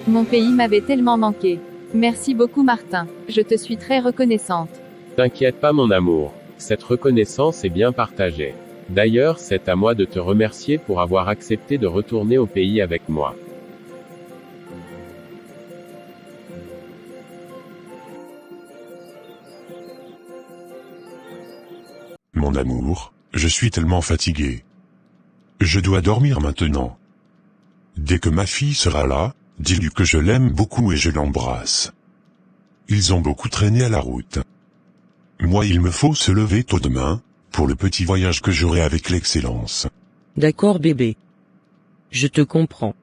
Mon pays m'avait tellement manqué. Merci beaucoup Martin. Je te suis très reconnaissante. T'inquiète pas mon amour. Cette reconnaissance est bien partagée. D'ailleurs, c'est à moi de te remercier pour avoir accepté de retourner au pays avec moi. Mon amour, je suis tellement fatigué. Je dois dormir maintenant. Dès que ma fille sera là, dis-lui que je l'aime beaucoup et je l'embrasse. Ils ont beaucoup traîné à la route. Moi il me faut se lever tôt demain, pour le petit voyage que j'aurai avec l'Excellence. D'accord bébé. Je te comprends.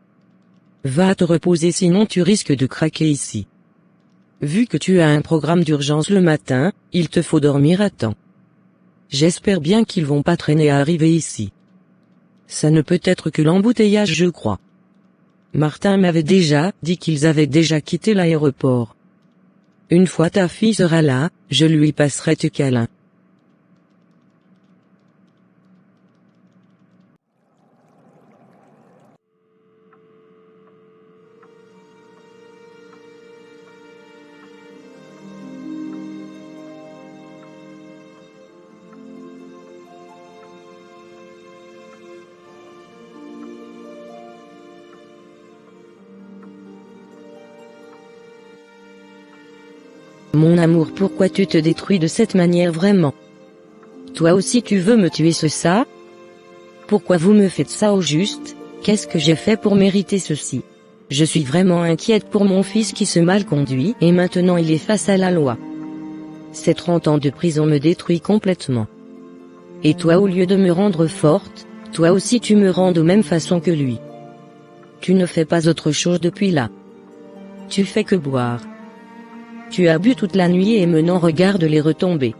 Va te reposer sinon tu risques de craquer ici. Vu que tu as un programme d'urgence le matin, il te faut dormir à temps. J'espère bien qu'ils vont pas traîner à arriver ici. Ça ne peut être que l'embouteillage je crois. Martin m'avait déjà dit qu'ils avaient déjà quitté l'aéroport. Une fois ta fille sera là, je lui passerai tes câlins. Mon amour, pourquoi tu te détruis de cette manière vraiment? Toi aussi tu veux me tuer c'est ça? Pourquoi vous me faites ça au juste? Qu'est-ce que j'ai fait pour mériter ceci? Je suis vraiment inquiète pour mon fils qui se mal conduit et maintenant il est face à la loi. Ces 30 ans de prison me détruit complètement. Et toi au lieu de me rendre forte, toi aussi tu me rends de même façon que lui. Tu ne fais pas autre chose depuis là. Tu fais que boire. Tu as bu toute la nuit et maintenant regarde les retombées.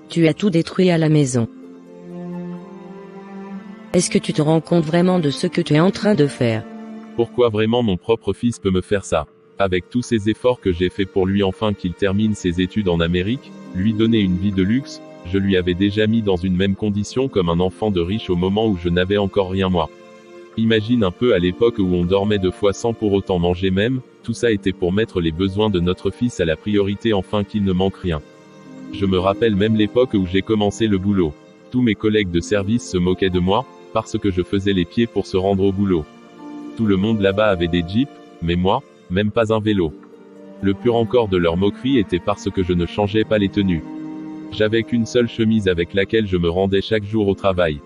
Tu as tout détruit à la maison. Est-ce que tu te rends compte vraiment de ce que tu es en train de faire? Pourquoi vraiment mon propre fils peut me faire ça? Avec tous ces efforts que j'ai fait pour lui enfin qu'il termine ses études en Amérique, lui donner une vie de luxe, je lui avais déjà mis dans une même condition comme un enfant de riche au moment où je n'avais encore rien moi. Imagine un peu à l'époque où on dormait 2 fois sans pour autant manger même, tout ça était pour mettre les besoins de notre fils à la priorité afin qu'il ne manque rien. Je me rappelle même l'époque où j'ai commencé le boulot. Tous mes collègues de service se moquaient de moi, parce que je faisais les pieds pour se rendre au boulot. Tout le monde là-bas avait des jeeps, mais moi, même pas un vélo. Le pur encore de leur moquerie était parce que je ne changeais pas les tenues. J'avais qu'une seule chemise avec laquelle je me rendais chaque jour au travail.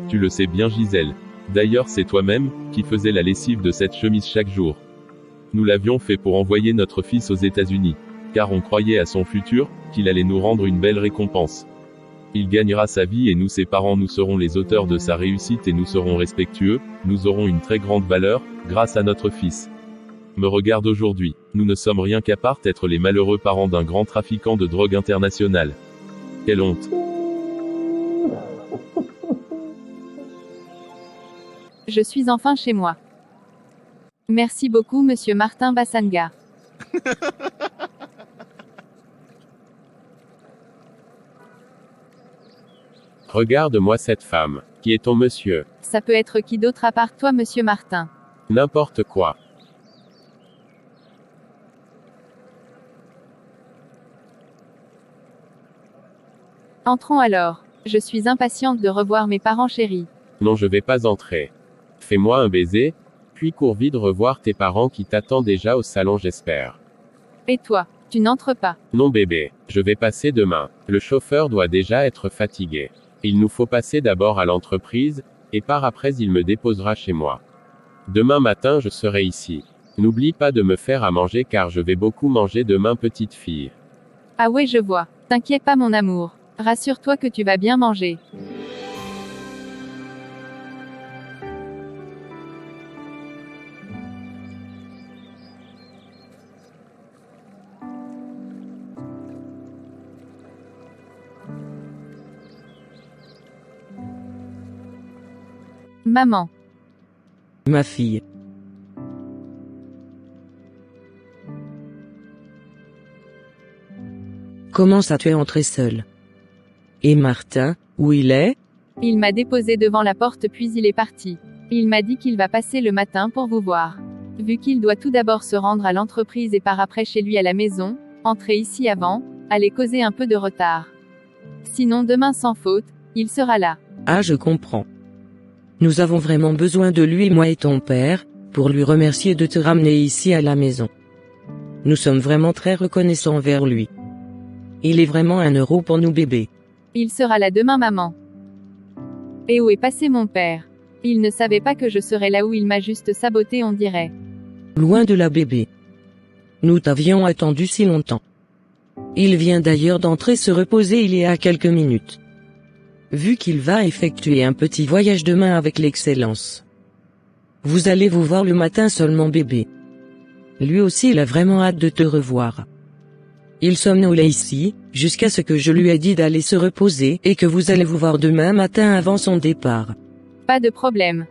Tu le sais bien Gisèle. D'ailleurs c'est toi-même, qui faisais la lessive de cette chemise chaque jour. Nous l'avions fait pour envoyer notre fils aux États-Unis. Car on croyait à son futur, qu'il allait nous rendre une belle récompense. Il gagnera sa vie et nous ses parents nous serons les auteurs de sa réussite et nous serons respectueux, nous aurons une très grande valeur, grâce à notre fils. Me regarde aujourd'hui, nous ne sommes rien qu'à part être les malheureux parents d'un grand trafiquant de drogue international. Quelle honte. Je suis enfin chez moi. Merci beaucoup monsieur Martin Bassanga. Regarde-moi cette femme. Qui est ton monsieur? Ça peut être qui d'autre à part toi monsieur Martin? N'importe quoi. Entrons alors. Je suis impatiente de revoir mes parents chéris. Non, je vais pas entrer. Fais-moi un baiser, puis cours vite revoir tes parents qui t'attendent déjà au salon j'espère. Et toi, tu n'entres pas? Non bébé, je vais passer demain. Le chauffeur doit déjà être fatigué. Il nous faut passer d'abord à l'entreprise, et par après il me déposera chez moi. Demain matin je serai ici. N'oublie pas de me faire à manger car je vais beaucoup manger demain petite fille. Ah ouais je vois. T'inquiète pas mon amour. Rassure-toi que tu vas bien manger. Maman. Ma fille. Comment ça tu es entrée seule? Et Martin, où il est? Il m'a déposé devant la porte puis il est parti. Il m'a dit qu'il va passer le matin pour vous voir. Vu qu'il doit tout d'abord se rendre à l'entreprise et par après chez lui à la maison, entrer ici avant, allez causer un peu de retard. Sinon demain sans faute, il sera là. Ah, je comprends. Nous avons vraiment besoin de lui, moi et ton père, pour lui remercier de te ramener ici à la maison. Nous sommes vraiment très reconnaissants envers lui. Il est vraiment un héros pour nous bébés. Il sera là demain maman. Et où est passé mon père? Il ne savait pas que je serais là où il m'a juste saboté on dirait. Loin de là bébé. Nous t'avions attendu si longtemps. Il vient d'ailleurs d'entrer se reposer il y a quelques minutes. Vu qu'il va effectuer un petit voyage demain avec l'excellence. Vous allez vous voir le matin seulement bébé. Lui aussi il a vraiment hâte de te revoir. Il somnolait ici, jusqu'à ce que je lui ai dit d'aller se reposer et que vous allez vous voir demain matin avant son départ. Pas de problème.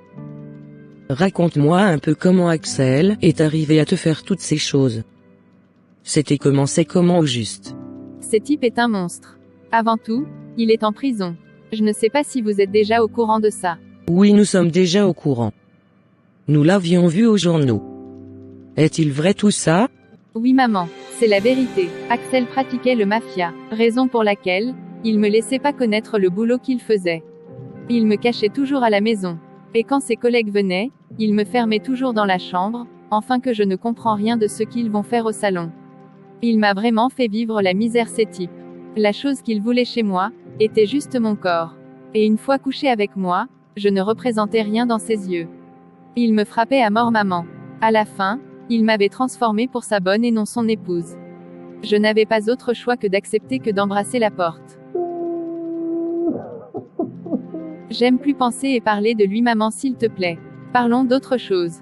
Raconte-moi un peu comment Axel est arrivé à te faire toutes ces choses. C'est comment au juste? Ce type est un monstre. Avant tout, il est en prison. Je ne sais pas si vous êtes déjà au courant de ça. Oui, nous sommes déjà au courant. Nous l'avions vu aux journaux. Est-il vrai tout ça? Oui maman, c'est la vérité. Axel pratiquait le mafia, raison pour laquelle, il me laissait pas connaître le boulot qu'il faisait. Il me cachait toujours à la maison. Et quand ses collègues venaient, il me fermait toujours dans la chambre, enfin que je ne comprends rien de ce qu'ils vont faire au salon. Il m'a vraiment fait vivre la misère ces types. La chose qu'il voulait chez moi, était juste mon corps. Et une fois couché avec moi, je ne représentais rien dans ses yeux. Il me frappait à mort maman. À la fin, il m'avait transformée pour sa bonne et non son épouse. Je n'avais pas autre choix que d'accepter que d'embrasser la porte. J'aime plus penser et parler de lui maman s'il te plaît. Parlons d'autre chose.